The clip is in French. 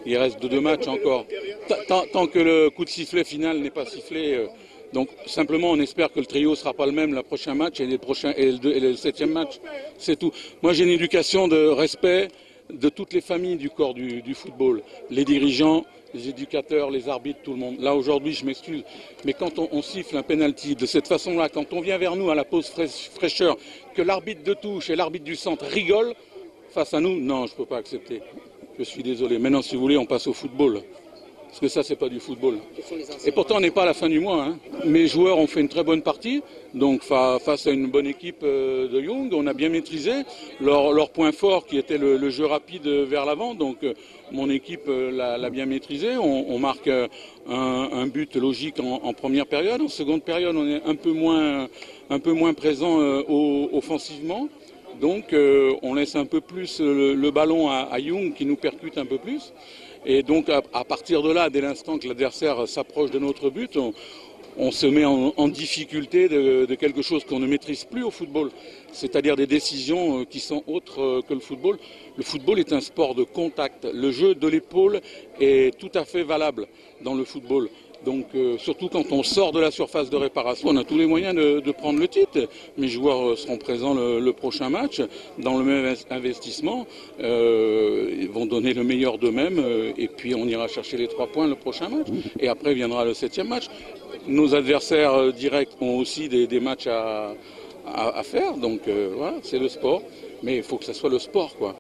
Il reste deux matchs encore. Tant que le coup de sifflet final n'est pas sifflé, donc simplement on espère que le trio ne sera pas le même le prochain match et le septième match. C'est tout. Moi j'ai une éducation de respect de toutes les familles du corps du football. Les dirigeants, les éducateurs, les arbitres, tout le monde. Là aujourd'hui je m'excuse, mais quand on siffle un penalty de cette façon-là, quand on vient vers nous à la pause fraîcheur, que l'arbitre de touche et l'arbitre du centre rigolent face à nous, non je ne peux pas accepter. Je suis désolé. Maintenant, si vous voulez, on passe au football. Parce que ça, c'est pas du football. Et pourtant, on n'est pas à la fin du mois. Hein. Mes joueurs ont fait une très bonne partie. Donc, face à une bonne équipe de Young, on a bien maîtrisé leur point fort qui était le jeu rapide vers l'avant. Donc, mon équipe l'a bien maîtrisé. On marque un but logique en première période. En seconde période, on est un peu moins présent offensivement. Donc on laisse un peu plus le ballon à Young qui nous percute un peu plus. Et donc à partir de là, dès l'instant que l'adversaire s'approche de notre but, on se met en difficulté de quelque chose qu'on ne maîtrise plus au football. C'est-à-dire des décisions qui sont autres que le football. Le football est un sport de contact. Le jeu de l'épaule est tout à fait valable dans le football. Donc surtout quand on sort de la surface de réparation, on a tous les moyens de prendre le titre. Mes joueurs seront présents le prochain match dans le même investissement. Ils vont donner le meilleur d'eux-mêmes et puis on ira chercher les 3 points le prochain match. Et après viendra le 7e match. Nos adversaires directs ont aussi des matchs à faire. Donc voilà, c'est le sport. Mais il faut que ça soit le sport, quoi.